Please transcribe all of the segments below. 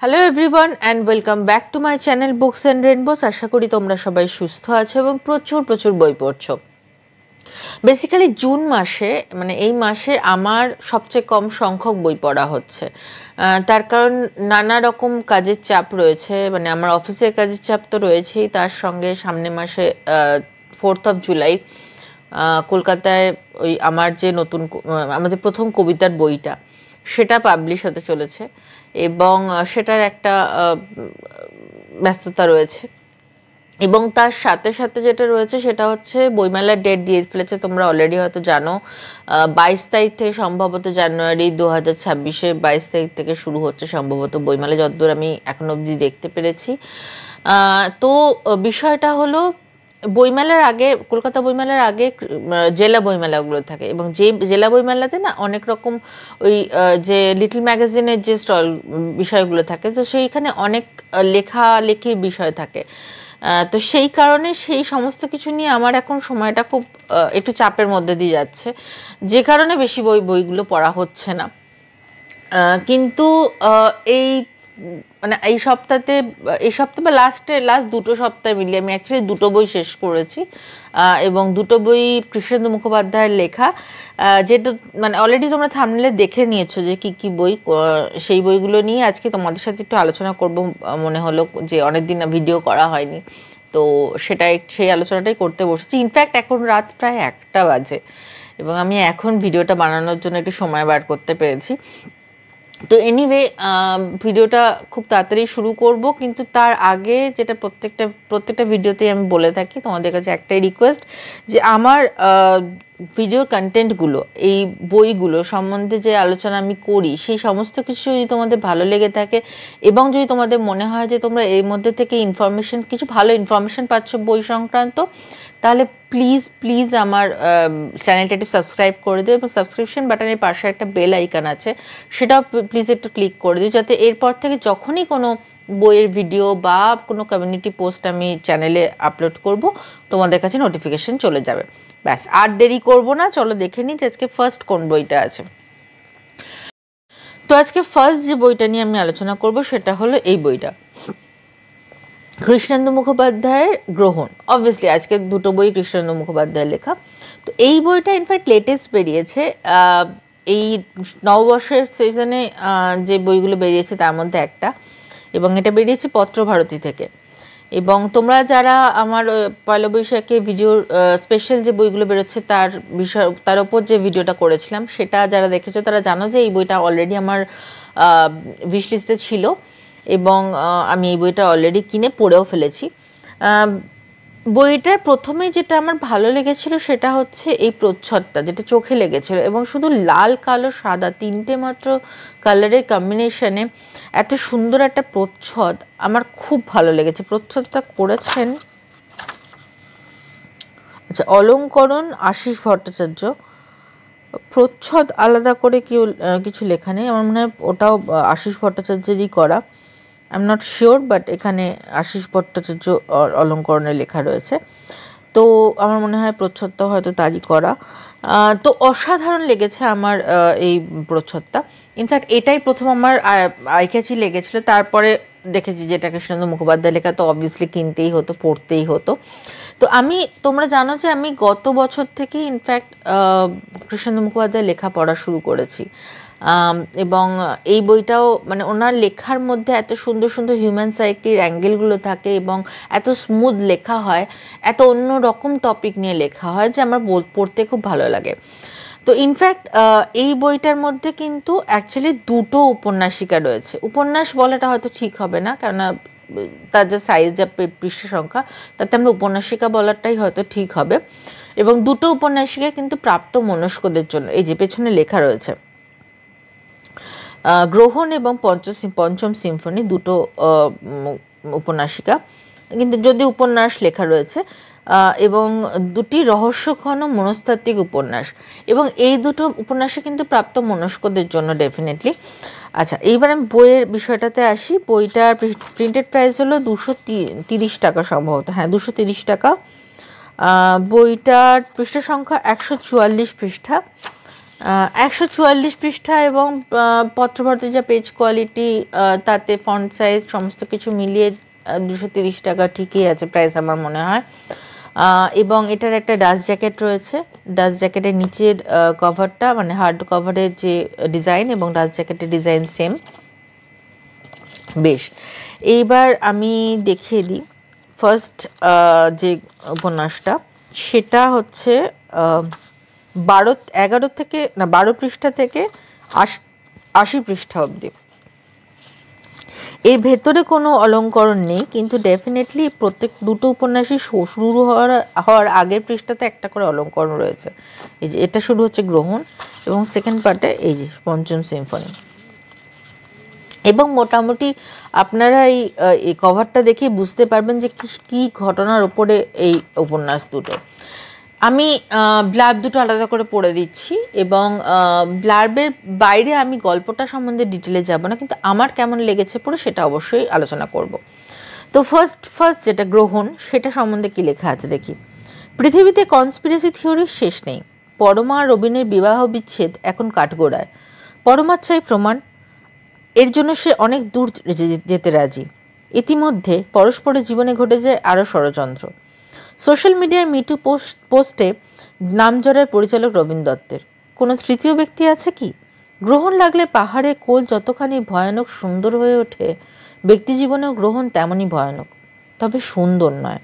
Hello everyone and welcome back to my channel books and rainbows. আশা করি তোমরা সবাই সুস্থ আছো এবং প্রচুর বই পড়ছো। বেসিক্যালি জুন মাসে মানে এই মাসে আমার সবচেয়ে কম সংখ্যক বই পড়া হচ্ছে। তার কারণ নানা রকম কাজের চাপ রয়েছে, মানে আমার অফিসের কাজের চাপ তো রয়েছেই, তার সঙ্গে সামনে মাসে 4th of জুলাই কলকাতায় ওই আমার যে আমাদের প্রথম কবিতার বইটা সেটা পাবলিশ হতে চলেছে এবং সেটার একটা ব্যস্ততা রয়েছে। এবং তার সাথে সাথে যেটা রয়েছে সেটা হচ্ছে বইমেলার ডেট দিয়ে ফেলেছে, তোমরা অলরেডি হয়তো জানো। 22 তারিখ থেকে সম্ভবত জানুয়ারি 2026-এ 22 তারিখ থেকে শুরু হচ্ছে সম্ভবত বইমেলা, যতদূর আমি এখনো অবধি দেখতে পেরেছি। তো বিষয়টা হলো বইমেলার আগে, কলকাতা বইমেলার আগে জেলা বইমেলাগুলো থাকে এবং যে জেলা বইমেলাতে না অনেক রকম ওই যে লিটল ম্যাগাজিনের যে স্টল বিষয়গুলো থাকে, তো সেইখানে অনেক লেখালেখির বিষয় থাকে। তো সেই কারণে সেই সমস্ত কিছু নিয়ে আমার এখন সময়টা খুব একটু চাপের মধ্যে দিয়ে যাচ্ছে, যে কারণে বেশি বইগুলো পড়া হচ্ছে না। কিন্তু মানে এই সপ্তাহে বা লাস্ট দুটো সপ্তাহে মিলিয়ে আমি অ্যাকচুয়ালি দুটো বই শেষ করেছি এবং দুটো বই কৃষ্ণেন্দু মুখোপাধ্যায়ের লেখা, যেটা মানে অলরেডি তোমরা থাম্বনেলে দেখে নিয়েছো যে কি বই। সেই বইগুলো নিয়ে আজকে তোমাদের সাথে একটু আলোচনা করব মনে হলো, যে অনেকদিন ভিডিও করা হয়নি, তো সেই আলোচনাটাই করতে বসেছি। ইনফ্যাক্ট এখন রাত প্রায় 1টা বাজে এবং আমি এখন ভিডিওটা বানানোর জন্য একটু সময় বার করতে পেরেছি। তো এনিওয়ে ভিডিওটা খুব তাড়াতাড়ি শুরু করব, কিন্তু তার আগে যেটা প্রত্যেকটা ভিডিওতেই আমি বলে থাকি, তোমাদের কাছে একটাই রিকোয়েস্ট যে আমার ভিডিওর কন্টেন্টগুলো, এই বইগুলো সম্বন্ধে যে আলোচনা আমি করি সেই সমস্ত কিছু যদি তোমাদের ভালো লেগে থাকে এবং যদি তোমাদের মনে হয় যে তোমরা এর মধ্যে থেকে কিছু ভালো ইনফরমেশন পাচ্ছ বই সংক্রান্ত, তাহলে প্লিজ আমার চ্যানেলটা একটু সাবস্ক্রাইব করে দিও এবং সাবস্ক্রিপশন বাটনের পাশে একটা বেল আইকন আছে, সেটাও প্লিজ একটু ক্লিক করে দিও, যাতে এরপর থেকে যখনই কোনো বইয়ের ভিডিও বা কোনো কমিউনিটি পোস্ট আমি চ্যানেলে আপলোড করব তোমাদের কাছে নোটিফিকেশন চলে যাবে। ব্যাস, আর দেরি করব না, চলো দেখে নিই যে আজকে ফার্স্ট কোন বইটা আছে। তো আজকে ফার্স্ট যে বইটা নিয়ে আমি আলোচনা করব সেটা হলো এই বইটা, কৃষ্ণেন্দু মুখোপাধ্যায়ের গ্রহণ। অবভিয়াসলি আজকে দুটো বই কৃষ্ণেন্দু মুখোপাধ্যায়ের লেখা। তো এই বইটা ইনফ্যাক্ট লেটেস্ট বেরিয়েছে, এই নববর্ষের সিজনে যে বইগুলো বেরিয়েছে তার মধ্যে একটা, এবং এটা বেরিয়েছে পত্রভারতী থেকে। এবং তোমরা যারা আমার পয়লা বৈশাখে ভিডিওর স্পেশাল যে বইগুলো বেরোচ্ছে তার ওপর যে ভিডিওটা করেছিলাম সেটা যারা দেখেছো তারা জানো যে এই বইটা অলরেডি আমার উইশ লিস্টে ছিল এবং আমি এই বইটা অলরেডি কিনে পড়েও ফেলেছি। বইটার প্রথমে যেটা আমার ভালো লেগেছিল সেটা হচ্ছে এই প্রচ্ছদটা, যেটা চোখে লেগেছিল, এবং শুধু লাল কালো সাদা তিনটে মাত্র কালারের কম্বিনেশনে এত সুন্দর একটা প্রচ্ছদ আমার খুব ভালো লেগেছে। প্রচ্ছদটা করেছেন আচ্ছা অলঙ্করণ আশিস ভট্টাচার্য। প্রচ্ছদ আলাদা করে কিছু লেখা নেই, আমার মনে হয় ওটাও আশিস ভট্টাচার্যেরই করা, I am not sure, but এখানে আশিস ভট্টাচার্য অলঙ্করণে লেখা রয়েছে। তো আমার মনে হয় প্রচ্ছদটাও হয়তো তারই করা। তো অসাধারণ লেগেছে আমার এই প্রচ্ছদটা। ইনফ্যাক্ট এটাই প্রথম আমার আইক্যাচি লেগেছিল, তারপরে দেখেছি যেটা কৃষ্ণেন্দু মুখোপাধ্যায় লেখা, তো অবভিয়াসলি কিনতেই হতো, পড়তেই হতো। তো তোমরা জানো যে আমি গত বছর থেকে ইনফ্যাক্ট কৃষ্ণেন্দু মুখোপাধ্যায় লেখা পড়া শুরু করেছি এবং এই বইটাও মানে ওনার লেখার মধ্যে এত সুন্দর সুন্দর হিউম্যান সাইকির অ্যাঙ্গেলগুলো থাকে এবং এত স্মুথ লেখা হয়, এত অন্য রকম টপিক নিয়ে লেখা হয় যে আমার পড়তে খুব ভালো লাগে। তো ইনফ্যাক্ট এই বইটার মধ্যে কিন্তু অ্যাকচুয়ালি দুটো উপন্যাসিকা রয়েছে। উপন্যাস বলাটা হয়তো ঠিক হবে না, কেননা তার যে সাইজ, যা পৃষ্ঠা সংখ্যা, তাতে আমরা উপন্যাসিকা বলাটাই হয়তো ঠিক হবে। এবং দুটো উপন্যাসিকা কিন্তু প্রাপ্ত মনস্কদের জন্য, এই যে পেছনে লেখা রয়েছে গ্রহণ এবং পঞ্চম সিম্ফনি, দুটো উপন্যাসিকা, কিন্তু যদি উপন্যাস লেখা রয়েছে, এবং দুটি রহস্যঘন মনস্তাত্ত্বিক উপন্যাস, এবং এই দুটো উপন্যাসে কিন্তু প্রাপ্ত মনস্কদের জন্য ডেফিনেটলি। আচ্ছা, এইবার আমি বইয়ের বিষয়টাতে আসি। বইটার প্রিন্টেড প্রাইস হলো 230 টাকা সম্ভবত, হ্যাঁ 230 টাকা। বইটার পৃষ্ঠা সংখ্যা 144 পৃষ্ঠা 144 পৃষ্ঠা এবং পত্রভর্তি যা পেজ কোয়ালিটি, তাতে ফন্ট সাইজ সমস্ত কিছু মিলিয়ে 230 টাকা ঠিকই আছে প্রাইস আমার মনে হয়। এবং এটার একটা ডাস্ট জ্যাকেট রয়েছে। ডাস্ট জ্যাকেটের নিচের কভারটা মানে হার্ড কভারের যে ডিজাইন এবং ডাস্ট জ্যাকেটের ডিজাইন সেম। বেশ, এইবার আমি দেখিয়ে দিই ফার্স্ট যে উপন্যাসটা, সেটা হচ্ছে 12 পৃষ্ঠা থেকে 80 পৃষ্ঠা অবধি। এর ভেতরে কোনো অলঙ্করণ নেই, কিন্তু ডেফিনেটলি প্রত্যেক দুটো উপন্যাসই শুরু হওয়ার আগের পৃষ্ঠাতে একটা করে অলঙ্করণ রয়েছে। এই যে এটা শুরু হচ্ছে গ্রহণ এবং সেকেন্ড পার্টে এই যে পঞ্চম সিম্ফনি। এবং মোটামুটি আপনারা এই কভারটা দেখে বুঝতে পারবেন যে কী ঘটনার উপরে এই উপন্যাস দুটো। আমি ব্লার্ব দুটো আলাদা করে পড়ে দিচ্ছি এবং ব্লার্বের বাইরে আমি গল্পটা সম্বন্ধে ডিটেলে যাব না, কিন্তু আমার কেমন লেগেছে পড়ে সেটা অবশ্যই আলোচনা করব। তো ফার্স্ট যেটা গ্রহণ, সেটা সম্বন্ধে কি লেখা আছে দেখি। পৃথিবীতে কনস্পিরেসি থিওরির শেষ নেই। পরমা আর রবিনের বিবাহ বিচ্ছেদ এখন কাঠগোড়ায়। পরমার চাই প্রমাণ, এর জন্য সে অনেক দূর যেতে রাজি। ইতিমধ্যে পরস্পরের জীবনে ঘটে যায় আরও ষড়যন্ত্র। সোশ্যাল মিডিয়ায় মিটু পোস্টে নাম জড়ায় পরিচালক রবীন দত্তের। কোনো তৃতীয় ব্যক্তি আছে কি? গ্রহণ লাগলে পাহাড়ে কোল যতখানি ভয়ানক সুন্দর হয়ে ওঠে, ব্যক্তি জীবনেও গ্রহণ তেমনই ভয়ানক, তবে সুন্দর নয়।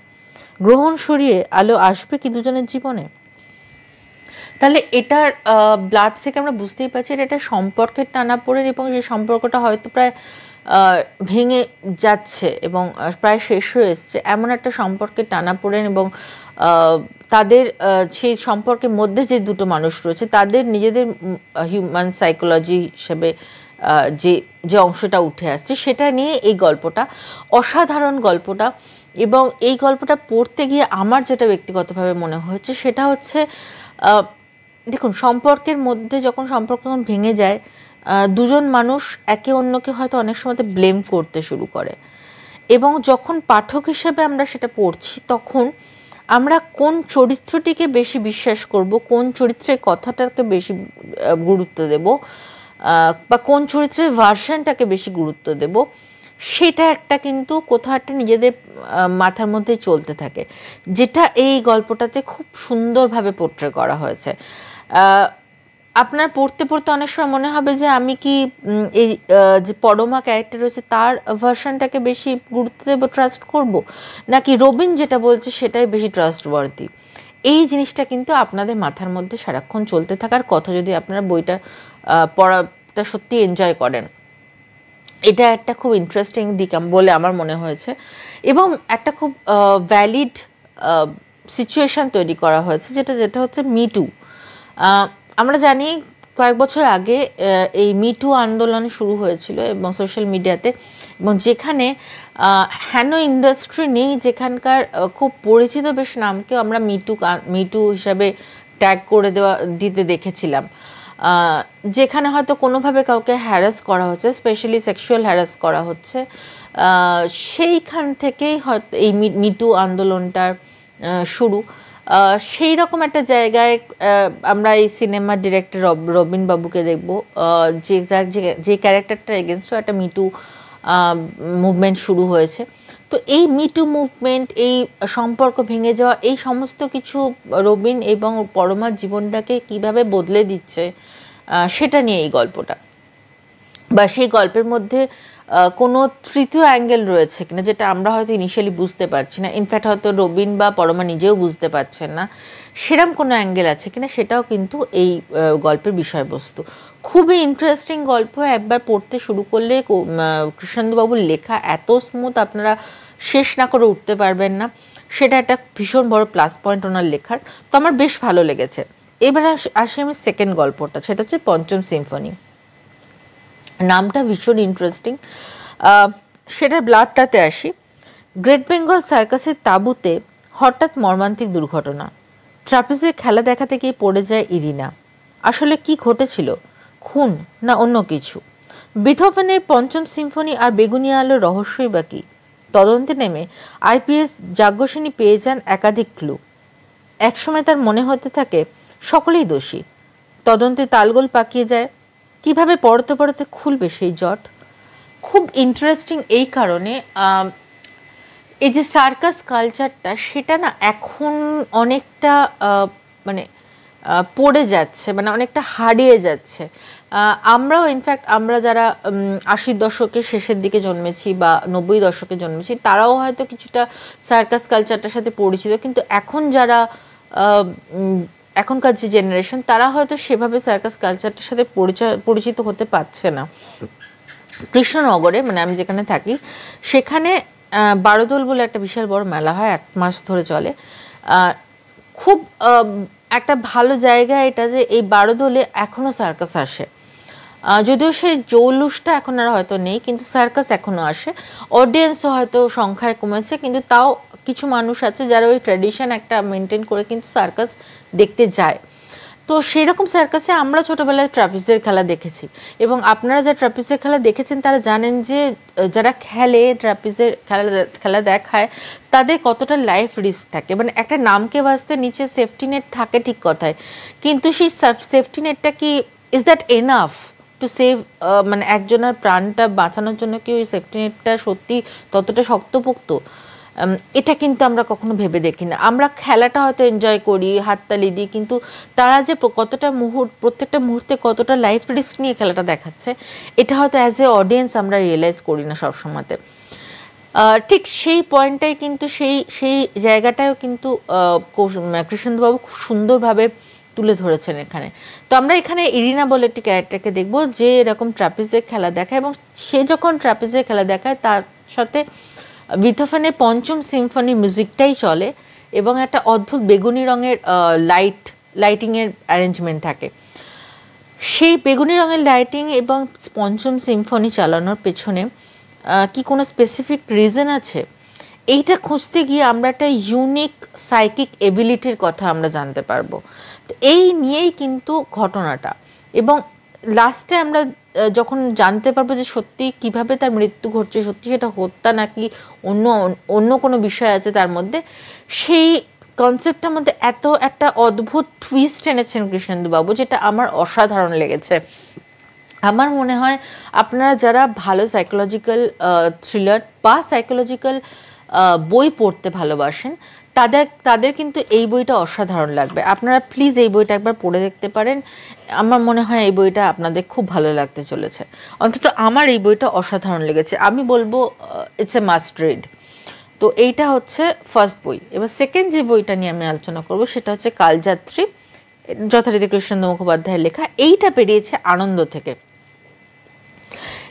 গ্রহণ সরিয়ে আলো আসবে কি দুজনের জীবনে? তাহলে এটার ব্লাড থেকে আমরা বুঝতেই পারছি এটা একটা সম্পর্কের টানাপোড়েন, এবং সেই সম্পর্কটা হয়তো প্রায় ভেঙে যাচ্ছে এবং প্রায় শেষ হয়ে এসছে, এমন একটা সম্পর্কের টানাপোড়েন। এবং তাদের সেই সম্পর্কের মধ্যে যে দুটো মানুষ রয়েছে তাদের নিজেদের হিউম্যান সাইকোলজি হিসেবে যে অংশটা উঠে আসছে, সেটা নিয়ে এই গল্পটা। অসাধারণ গল্পটা। এবং এই গল্পটা পড়তে গিয়ে আমার যেটা ব্যক্তিগতভাবে মনে হয়েছে সেটা হচ্ছে, দেখুন, সম্পর্কের মধ্যে যখন সম্পর্ক ভেঙে যায়, দুজন মানুষ একে অন্যকে হয়তো অনেক সময় ব্লেম করতে শুরু করে, এবং যখন পাঠক হিসেবে আমরা সেটা পড়ছি তখন আমরা কোন চরিত্রটিকে বেশি বিশ্বাস করব, কোন চরিত্রের কথাটাকে বেশি গুরুত্ব দেব, বা কোন চরিত্রের ভার্সনটাকে বেশি গুরুত্ব দেব, সেটা একটা কিন্তু কোথাও একটা নিজেদের মাথার মধ্যে চলতে থাকে, যেটা এই গল্পটাতে খুব সুন্দরভাবে পোট্রে করা হয়েছে। আপনার পড়তে পড়তে অনেক সময় মনে হবে যে আমি কি এই যে পরমা ক্যারেক্টার রয়েছে তার ভার্সনটাকে বেশি গুরুত্ব দেবো, ট্রাস্ট করব, নাকি রবিন যেটা বলছে সেটাই বেশি ট্রাস্টওয়ার্দি। এই জিনিসটা কিন্তু আপনাদের মাথার মধ্যে সারাক্ষণ চলতে থাকার কথা যদি আপনারা বইটা পড়াটা সত্যি এনজয় করেন। এটা একটা খুব ইন্টারেস্টিং দিক বলে আমার মনে হয়েছে, এবং একটা খুব ভ্যালিড সিচুয়েশান তৈরি করা হয়েছে, যেটা হচ্ছে মিটু। আমরা জানি কয়েক বছর আগে এই মিটু আন্দোলন শুরু হয়েছিল এবং সোশ্যাল মিডিয়াতে, এবং যেখানে হ্যানো ইন্ডাস্ট্রি নেই যেখানকার খুব পরিচিত বেশ নামকেও আমরা মিটু হিসাবে ট্যাগ করে দিতে দেখেছিলাম, যেখানে হয়তো কোনোভাবে কাউকে হ্যারাস করা হচ্ছে, স্পেশালি সেক্সুয়াল হ্যারাস করা হচ্ছে। সেইখান থেকেই হয়তো এই মিটু আন্দোলনটার শুরু। সেই রকম একটা জায়গায় আমরা এই সিনেমার ডিরেক্টর রবিন বাবুকে দেখব, যে ক্যারেক্টারটার এগেনস্টও একটা মিটু মুভমেন্ট শুরু হয়েছে। তো এই মিটু মুভমেন্ট, এই সম্পর্ক ভেঙে যাওয়া, এই সমস্ত কিছু রবিন এবং পরমার জীবনটাকে কিভাবে বদলে দিচ্ছে সেটা নিয়ে এই গল্পটা। বা সেই গল্পের মধ্যে কোনো তৃতীয় অ্যাঙ্গেল রয়েছে কিনা, যেটা আমরা হয়তো ইনিশিয়ালি বুঝতে পারছি না, ইনফ্যাক্ট হয়তো রবিন বা পরমা নিজেও বুঝতে পারছেন না, সেরকম কোনো অ্যাঙ্গেল আছে কিনা সেটাও কিন্তু এই গল্পের বিষয়বস্তু। খুবই ইন্টারেস্টিং গল্প। একবার পড়তে শুরু করলে কৃষ্ণেন্দুবাবুর লেখা এত স্মুথ, আপনারা শেষ না করে উঠতে পারবেন না। সেটা একটা ভীষণ বড় প্লাস পয়েন্ট ওনার লেখার। তো আমার বেশ ভালো লেগেছে। এবারে আসি আমি সেকেন্ড গল্পটা, সেটা হচ্ছে পঞ্চম সিম্ফনি। নামটা ভীষণ ইন্টারেস্টিং। সেটা ব্লাডটাতে আসি। গ্রেট বেঙ্গল সার্কাসের তাঁবুতে হঠাৎ মর্মান্তিক দুর্ঘটনা। ট্রাপিজে খেলা দেখাতে গিয়ে পড়ে যায় ইরিনা। আসলে কি ঘটেছিল? খুন না অন্য কিছু? বিথোভেনের পঞ্চম সিম্ফনি আর বেগুনিয়া আলোর রহস্যই বা কী? তদন্তে নেমে আইপিএস যাজ্ঞসেনী পেয়ে যান একাধিক ক্লু। একসময় তার মনে হতে থাকে সকলেই দোষী, তদন্তে তালগোল পাকিয়ে যায়, কিভাবে পড়তে পড়তে খুলবে সেই জট। খুব ইন্টারেস্টিং এই কারণে এই যে সার্কাস কালচারটা সেটা না এখন অনেকটা মানে পড়ে যাচ্ছে, মানে অনেকটা হারিয়ে যাচ্ছে। আমরাও ইনফ্যাক্ট আমরা যারা 80 দশকের শেষের দিকে জন্মেছি বা 90 দশকে জন্মেছি তারাও হয়তো কিছুটা সার্কাস কালচারটার সাথে পরিচিত, কিন্তু এখন যারা এখনকার যে জেনারেশন তারা হয়তো সেভাবে সার্কাস কালচারটার সাথে পরিচিত হতে পারছে না। কৃষ্ণনগরে মানে আমি যেখানে থাকি সেখানে বারোদোল বলে একটা বিশাল বড় মেলা হয়, 1 মাস ধরে চলে। খুব একটা ভালো জায়গা এটা যে এই বারোদোলে এখনও সার্কাস আসে, যদিও সেই জৌলুসটা এখন আর হয়তো নেই, কিন্তু সার্কাস এখনও আসে। অডিয়েন্সও হয়তো সংখ্যায় কমেছে, কিন্তু তাও কিছু মানুষ আছে যারা ওই ট্র্যাডিশন একটা মেনটেন করে কিন্তু সার্কাস দেখতে যায়। তো সেই রকম সার্কাসে আমরা ছোটোবেলায় ট্রাপিজের খেলা দেখেছি, এবং আপনারা যারা ট্রাপিজের খেলা দেখেছেন তারা জানেন যে যারা খেলে ট্রাপিজের খেলা দেখায় তাদের কতটা লাইফ রিস্ক থাকে। মানে একটা নামকে বাঁচতে নিচে সেফটি নেট থাকে ঠিক কথায়, কিন্তু সেই সেফটি নেটটা কি is that enough to save, মানে একজনের প্রাণটা বাঁচানোর জন্য কি ওই সেফটি নেটটা সত্যি ততটা শক্তপোক্ত? এটা কিন্তু আমরা কখনো ভেবে দেখি না। আমরা খেলাটা হয়তো এনজয় করি, হাততালি দিই, কিন্তু তারা যে কতটা প্রত্যেকটা মুহূর্তে কতটা লাইফ রিস্ক নিয়ে খেলাটা দেখাচ্ছে এটা হয়তো অ্যাজ এ অডিয়েন্স আমরা রিয়েলাইজ করি না সবসময়তে। ঠিক সেই পয়েন্টটাই কিন্তু সেই জায়গাটাও কিন্তু কৃষ্ণেন্দুবাবু খুব সুন্দরভাবে তুলে ধরেছেন এখানে। তো আমরা এখানে ইরিনা বলে একটি ক্যারেক্টারকে দেখব যে এরকম ট্রাপিজের খেলা দেখায়, এবং সে যখন ট্রাপিজের খেলা দেখায় তার সাথে বিথোফেনের 5ম সিম্ফনি মিউজিকটাই চলে, এবং একটা অদ্ভুত বেগুনি রঙের লাইটিংয়ের অ্যারেঞ্জমেন্ট থাকে। সেই বেগুনি রঙের লাইটিং এবং 5ম সিম্ফনি চালানোর পেছনে কি কোনো স্পেসিফিক রিজন আছে? এইটা খুঁজতে গিয়ে আমরা একটা ইউনিক সাইকিক এবিলিটির কথা আমরা জানতে পারবো। তো এই নিয়েই কিন্তু ঘটনাটা, এবং লাস্টে আমরা যখন জানতে পারবো যে সত্যি কিভাবে তার মৃত্যু ঘটছে, সত্যি সেটা হত্যা নাকি অন্য কোনো বিষয় আছে তার মধ্যে, সেই কনসেপ্টটার মধ্যে এত একটা অদ্ভুত টুইস্ট এনেছেন কৃষ্ণেন্দুবাবু, যেটা আমার অসাধারণ লেগেছে। আমার মনে হয় আপনারা যারা ভালো সাইকোলজিক্যাল থ্রিলার বা সাইকোলজিক্যাল বই পড়তে ভালোবাসেন তাদের কিন্তু এই বইটা অসাধারণ লাগবে। আপনারা প্লিজ এই বইটা একবার পড়ে দেখতে পারেন। আমার মনে হয় এই বইটা আপনাদের খুব ভালো লাগতে চলেছে, অন্তত আমার এই বইটা অসাধারণ লেগেছে। আমি বলবো ইটস এ মাস্ট রিড। তো এইটা হচ্ছে ফার্স্ট বই। এবার সেকেন্ড যে বইটা নিয়ে আমি আলোচনা করব সেটা হচ্ছে কালযাত্রী, যথারীতি কৃষ্ণেন্দু মুখোপাধ্যায়ের লেখা। এইটা বেরিয়েছে আনন্দ থেকে,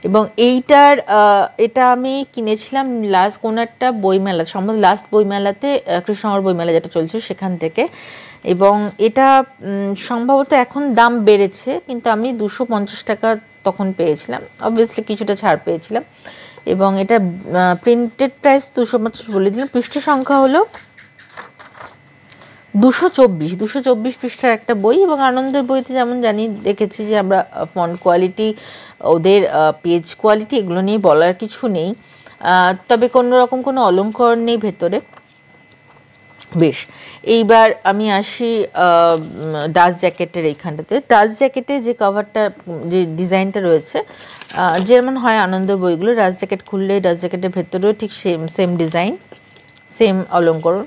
এবং এটা আমি কিনেছিলাম লাস্ট কোনো একটা বইমেলা, সম্ভবত লাস্ট বইমেলাতে, কৃষ্ণনগর বইমেলা যেটা চলছে সেখান থেকে। এবং এটা সম্ভবত এখন দাম বেড়েছে, কিন্তু আমি 250 টাকা তখন পেয়েছিলাম, অবভিয়াসলি কিছুটা ছাড় পেয়েছিলাম। এবং এটা প্রিন্টেড প্রাইস 250 বলে দিলাম। পৃষ্ঠ সংখ্যা হলো 224 পৃষ্ঠার একটা বই। এবং আনন্দের বইতে যেমন দেখেছি যে আমরা ফন্ট কোয়ালিটি, ওদের পেজ কোয়ালিটি, এগুলো নিয়ে বলার কিছু নেই, তবে কোনো রকম কোনো অলঙ্করণ নেই ভেতরে। বেশ, এইবার আমি আসি ডাস্ট জ্যাকেটের এইখানটাতে। ডাস্ট জ্যাকেটে যে কভারটা, যে ডিজাইনটা রয়েছে, যেমন হয় আনন্দের বইগুলো, ডাস্ট জ্যাকেট খুললে ডাস্ট জ্যাকেটের ভেতরেও ঠিক সেম ডিজাইন, সেম অলঙ্করণ।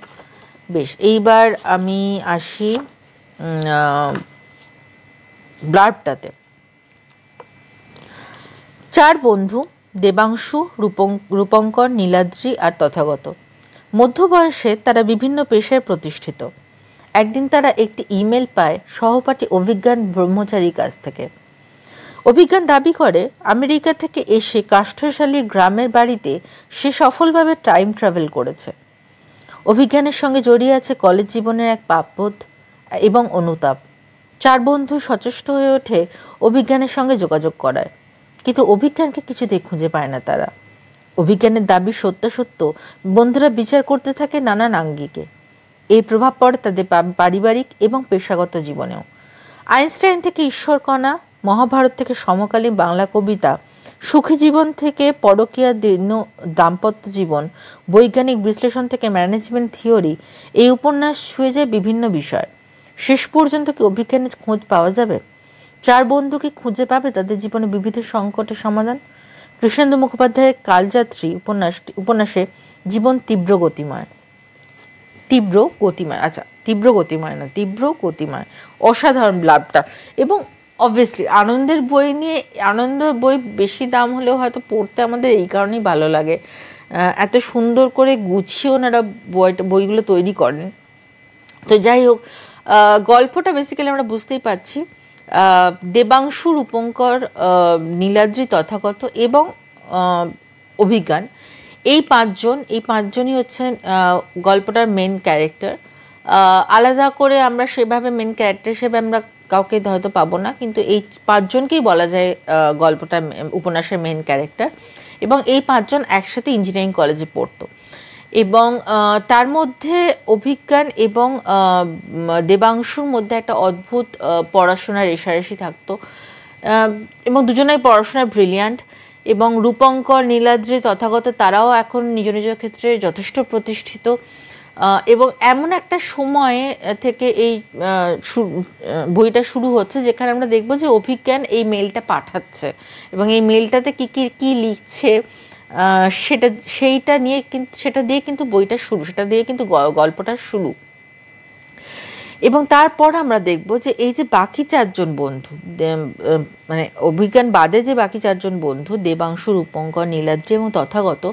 বেশ, এইবার আমি আসি ব্লার্বটাতে। 4 বন্ধু, দেবাংশু, রূপঙ্কর, নীলাদ্রি আর তথাগত। মধ্যবয়সে তারা বিভিন্ন পেশায় প্রতিষ্ঠিত। একদিন তারা একটি ইমেল পায় সহপাঠী অভিজ্ঞান ব্রহ্মচারীর কাছ থেকে। অভিজ্ঞান দাবি করে আমেরিকা থেকে এসে কাষ্ঠশালী গ্রামের বাড়িতে সে সফলভাবে টাইম ট্রাভেল করেছে। অভিজ্ঞানের সঙ্গে জড়িয়ে আছে কলেজ জীবনের এক পাপবোধ এবং অনুতাপ। 4 বন্ধু সচেষ্ট হয়ে ওঠে অভিজ্ঞানের সঙ্গে যোগাযোগ করায়, কিন্তু অভিজ্ঞানকে কিছুতেই খুঁজে পায় না তারা। অভিজ্ঞানের দাবি সত্য বন্ধুরা বিচার করতে থাকে নানান আঙ্গিকে। এই প্রভাব পড়ে তাদের পারিবারিক এবং পেশাগত জীবনেও। আইনস্টাইন থেকে ঈশ্বরকণা, মহাভারত থেকে সমকালীন বাংলা কবিতা, সুখী জীবন থেকে পরকীয়া দীর্ণ দাম্পত্য জীবন, বৈজ্ঞানিক বিশ্লেষণ থেকে ম্যানেজমেন্ট থিওরি, এই উপন্যাস ছুঁয়ে যায় বিভিন্ন বিষয়। শেষ পর্যন্ত কি অভিজ্ঞানের খোঁজ পাওয়া যাবে? চার বন্ধুকে খুঁজে পাবে তাদের জীবনে বিবিধ সংকটের সমাধান। কৃষ্ণেন্দু মুখোপাধ্যায়ের কালযাত্রী উপন্যাসে জীবন তীব্র গতিময়, তীব্র গতিময়, অসাধারণ ব্লাবটা। এবং অবভিয়াসলি আনন্দের বই নিয়ে, আনন্দ বই বেশি দাম হলেও হয়তো পড়তে আমাদের এই কারণেই ভালো লাগে, এত সুন্দর করে গুছিয়ে ওনারা বইগুলো তৈরি করেন। তো যাই হোক, গল্পটা বেসিক্যালি আমরা বুঝতেই পারছি, দেবাংশু, রূপঙ্কর, নীলাদ্রি তথাগত এবং অভিজ্ঞান, এই পাঁচজনই হচ্ছেন গল্পটার মেন ক্যারেক্টার। আলাদা করে আমরা সেভাবে মেন ক্যারেক্টার হিসেবে আমরা কাউকে হয়তো পাবো না, কিন্তু এই পাঁচজনকেই বলা যায় গল্পটার উপন্যাসের মেন ক্যারেক্টার। এবং এই পাঁচজন একসাথে ইঞ্জিনিয়ারিং কলেজে পড়তো, এবং তার মধ্যে অভিজ্ঞান এবং দেবাংশুর মধ্যে একটা অদ্ভুত পড়াশোনার রেশারেশি থাকতো, এবং দুজনেই পড়াশোনায় ব্রিলিয়ান্ট। এবং রূপঙ্কর, নীলাদ্রি তথাগত তারাও এখন নিজ নিজ ক্ষেত্রে যথেষ্ট প্রতিষ্ঠিত। এবং এমন একটা সময়ে থেকে এই বইটা শুরু হচ্ছে যেখানে আমরা দেখব যে অভিজ্ঞান এই মেলটা পাঠাচ্ছে, এবং এই মেলটাতে কী লিখছে সেটা দিয়ে কিন্তু বইটা শুরু, সেটা দিয়ে কিন্তু গল্পটা শুরু। এবং তারপর আমরা দেখব যে এই যে বাকি চারজন বন্ধু, মানে অভিজ্ঞান বাদে যে বাকি চারজন বন্ধু, দেবাংশু, রূপঙ্কর, নীলাদ্রি এবং তথাগত,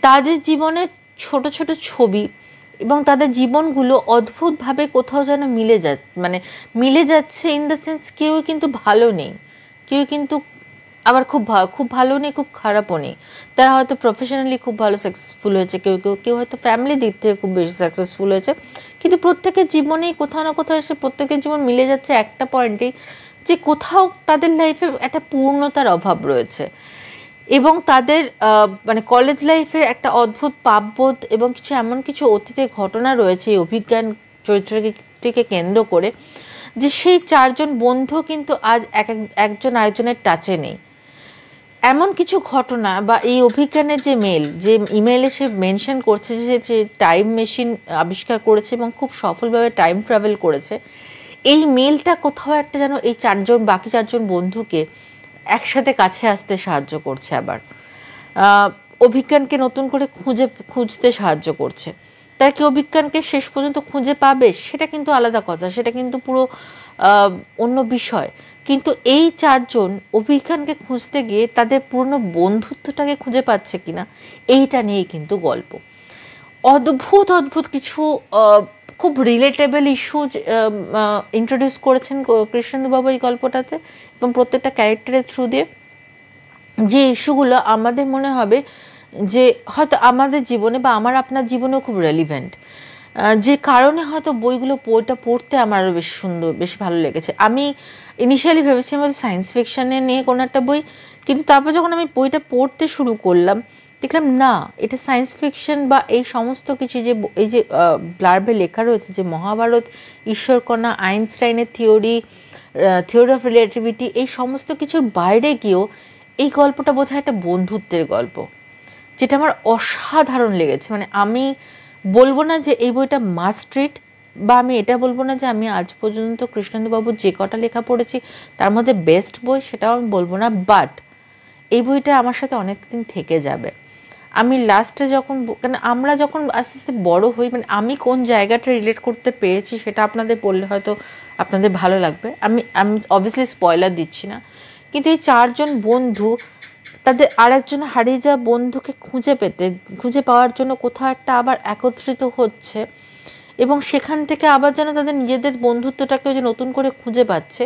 তাদের জীবনের ছোট ছোট ছবি এবং তাদের জীবনগুলো অদ্ভুতভাবে কোথাও যেন মিলে যাচ্ছে ইন দ্য সেন্স কেউ কিন্তু ভালো নেই, কেউ কিন্তু আবার খুব ভালো নেই, খুব খারাপও নেই। তারা হয়তো প্রফেশনালি খুব ভালো সাকসেসফুল হয়েছে, কেউ হয়তো ফ্যামিলি দিক থেকে খুব বেশি সাকসেসফুল হয়েছে, কিন্তু প্রত্যেকের জীবনেই কোথাও না কোথাও এসে প্রত্যেকের জীবন মিলে যাচ্ছে একটা পয়েন্টেই, যে কোথাও তাদের লাইফে একটা পূর্ণতার অভাব রয়েছে। এবং তাদের মানে কলেজ লাইফের একটা অদ্ভুত পাপবোধ এবং এমন কিছু অতীতে ঘটনা রয়েছে এই অভিজ্ঞান চরিত্রটিকে কেন্দ্র করে, যে সেই চারজন বন্ধু কিন্তু আজ একজন আরেকজনের টাচে নেই। এমন কিছু ঘটনা বা এই অভিজ্ঞানের যে ইমেইলে সে মেনশন করছে যে টাইম মেশিন আবিষ্কার করেছে এবং খুব সফলভাবে টাইম ট্রাভেল করেছে, এই মেলটা কোথাও একটা যেন এই বাকি চারজন বন্ধুকে একসাথে কাছে আসতে সাহায্য করছে, আবার অভিজ্ঞানকে নতুন করে খুঁজতে সাহায্য করছে। তারা কি অভিজ্ঞানকে শেষ পর্যন্ত খুঁজে পাবে সেটা কিন্তু আলাদা কথা, সেটা কিন্তু পুরো অন্য বিষয়। কিন্তু এই চারজন অভিজ্ঞানকে খুঁজতে গিয়ে তাদের পুরনো বন্ধুত্বটাকে খুঁজে পাচ্ছে কিনা, এইটা নিয়েই কিন্তু গল্প। অদ্ভুত কিছু খুব রিলেটেবল ইস্যু ইন্ট্রোডিউস করেছেন কৃষ্ণেন্দুবাবু এই গল্পটাতে, এবং প্রত্যেকটা ক্যারেক্টারের থ্রু দিয়ে যে ইস্যুগুলো আমাদের মনে হবে যে হয়তো আমাদের জীবনে বা আপনার জীবনেও খুব রেলিভেন্ট, যে কারণে হয়তো বইটা পড়তে আমার আরও বেশি ভালো লেগেছে। আমি ইনিশিয়ালি ভেবেছিলাম হয়তো সায়েন্স ফিকশানে নিয়ে কোনো একটা বই, কিন্তু তারপর যখন আমি বইটা পড়তে শুরু করলাম দেখলাম না, এটা সায়েন্স ফিকশন বা এই সমস্ত কিছু এই যে ব্লার্বে লেখা রয়েছে যে মহাভারত, ঈশ্বরকণা, আইনস্টাইনের থিওরি অফ রিলেটিভিটি, এই সমস্ত কিছুর বাইরে গিয়েও এই গল্পটা বোধহয় একটা বন্ধুত্বের গল্প, যেটা আমার অসাধারণ লেগেছে। মানে আমি বলবো না যে এই বইটা মাস্ট রিড, বা আমি এটা বলবো না যে আমি আজ পর্যন্ত কৃষ্ণেন্দুবাবুর যে কটা লেখা পড়েছি তার মধ্যে বেস্ট বই, সেটাও আমি বলবো না, বাট এই বইটা আমার সাথে অনেক দিন থেকে যাবে। আমি লাস্টে কারণ আমরা যখন আস্তে আস্তে বড়ো হই, মানে আমি কোন জায়গাটা রিলেট করতে পেরেছি সেটা আপনাদের বললে হয়তো আপনাদের ভালো লাগবে। আমি অবভিয়াসলি স্পয়লার দিচ্ছি না, কিন্তু এই চারজন বন্ধু তাদের আরেকজন হারিয়ে যাওয়া বন্ধুকে খুঁজে পাওয়ার জন্য কোথাও একটা আবার একত্রিত হচ্ছে, এবং সেখান থেকে আবার যেন তাদের নিজেদের বন্ধুত্বটাকেও যে নতুন করে খুঁজে পাচ্ছে,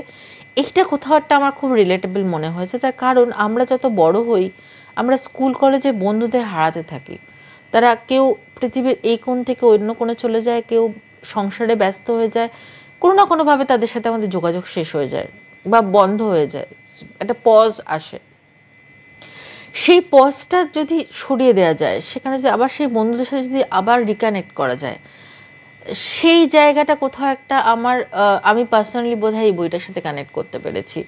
এইটা কোথাও একটা আমার খুব রিলেটেবল মনে হয়েছে। তার কারণ আমরা যত বড় হই আমরা স্কুল কলেজে বন্ধুদের হারাতে থাকি, তারা কেউ পৃথিবীর এই কোণ থেকে অন্য কোণে চলে যায়, কেউ সংসারে ব্যস্ত হয়ে যায়, কোনো না কোনোভাবে তাদের সাথে আমাদের যোগাযোগ শেষ হয়ে যায় বা বন্ধ হয়ে যায়, একটা পজ আসে। সেই পজটা যদি সরিয়ে দেওয়া যায়, সেখানে যদি আবার সেই বন্ধুদের সাথে যদি আবার রিকানেক্ট করা যায়, সেই জায়গাটা কোথাও একটা আমি পার্সোনালি বোধহয় এই বইটার সাথে কানেক্ট করতে পেরেছি,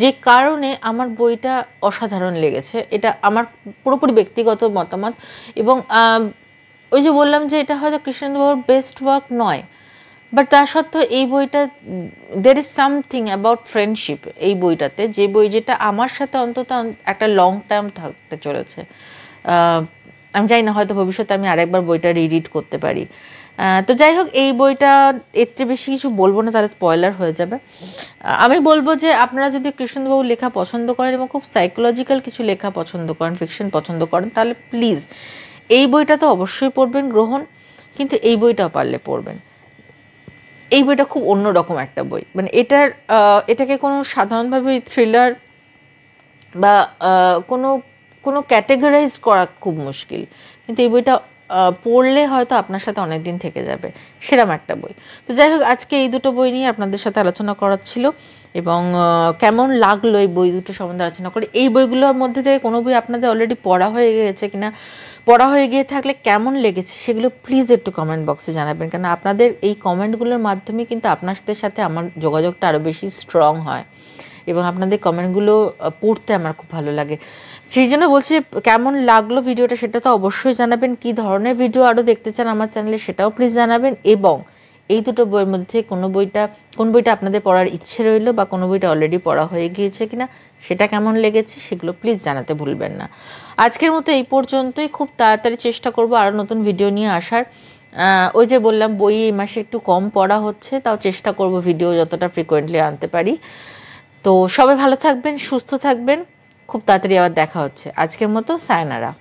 যে কারণে আমার বইটা অসাধারণ লেগেছে। এটা আমার পুরোপুরি ব্যক্তিগত মতামত, এবং ওই যে বললাম যে এটা হয়তো কৃষ্ণেন্দুবাবুর বেস্ট ওয়ার্ক নয়, বাট তা সত্ত্বেও এই বইটা there is something about friendship এই বইটাতে, যে বই যেটা আমার সাথে অন্তত একটা লং টার্ম থাকতে চলেছে। আমি জানি না, হয়তো ভবিষ্যতে আমি আরেকবার বইটা রিড করতে পারি। তো যাই হোক, এই বইটা এর চেয়ে বেশি কিছু বলবো না, তাহলে স্পয়লার হয়ে যাবে। আমি বলবো যে আপনারা যদি কৃষ্ণেন্দুবাবুর লেখা পছন্দ করেন এবং খুব সাইকোলজিক্যাল কিছু লেখা পছন্দ করেন, ফিকশন পছন্দ করেন, তাহলে প্লিজ এই বইটা তো অবশ্যই পড়বেন গ্রহণ, কিন্তু এই বইটাও পারলে পড়বেন। এই বইটা খুব অন্যরকম একটা বই, মানে এটাকে কোনো সাধারণভাবে থ্রিলার বা কোনো কোনো ক্যাটেগরাইজ করা খুব মুশকিল, কিন্তু এই বইটা পড়লে হয়তো আপনার সাথে অনেক দিন থেকে যাবে, সেরকম একটা বই। তো যাই হোক, আজকে এই দুটো বই নিয়ে আপনাদের সাথে আলোচনা করার ছিল, এবং কেমন লাগলো এই বই দুটো সম্বন্ধে আলোচনা করে। এই বইগুলোর মধ্যে থেকে কোনো বই আপনাদের অলরেডি পড়া হয়ে গিয়েছে কিনা, পড়া হয়ে গিয়ে থাকলে কেমন লেগেছে সেগুলো প্লিজ একটু কমেন্ট বক্সে জানাবেন, কারণ আপনাদের এই কমেন্টগুলোর মাধ্যমে কিন্তু আপনাদের সাথে আমার যোগাযোগটা আরও বেশি স্ট্রং হয়, এবং আপনাদের কমেন্টগুলো পড়তে আমার খুব ভালো লাগে। সেই জন্য বলছি, কেমন লাগলো ভিডিওটা সেটা তো অবশ্যই জানাবেন, কী ধরনের ভিডিও আরও দেখতে চান আমার চ্যানেলে সেটাও প্লিজ জানাবেন, এবং এই দুটো বইয়ের মধ্যে কোন বইটা আপনাদের পড়ার ইচ্ছে রইলো, বা কোনো বইটা অলরেডি পড়া হয়ে গিয়েছে কিনা, সেটা কেমন লেগেছে সেগুলো প্লিজ জানাতে ভুলবেন না। আজকের মতো এই পর্যন্তই। খুব তাড়াতাড়ি চেষ্টা করব আরও নতুন ভিডিও নিয়ে আসার। ওই যে বললাম, বই এই মাসে একটু কম পড়া হচ্ছে, তাও চেষ্টা করব ভিডিও যতটা ফ্রিকোয়েন্টলি আনতে পারি। তো সবাই ভালো থাকবেন, সুস্থ থাকবেন, খুব তাড়াতাড়ি আবার দেখা হচ্ছে। আজকের মতো সায়নারা।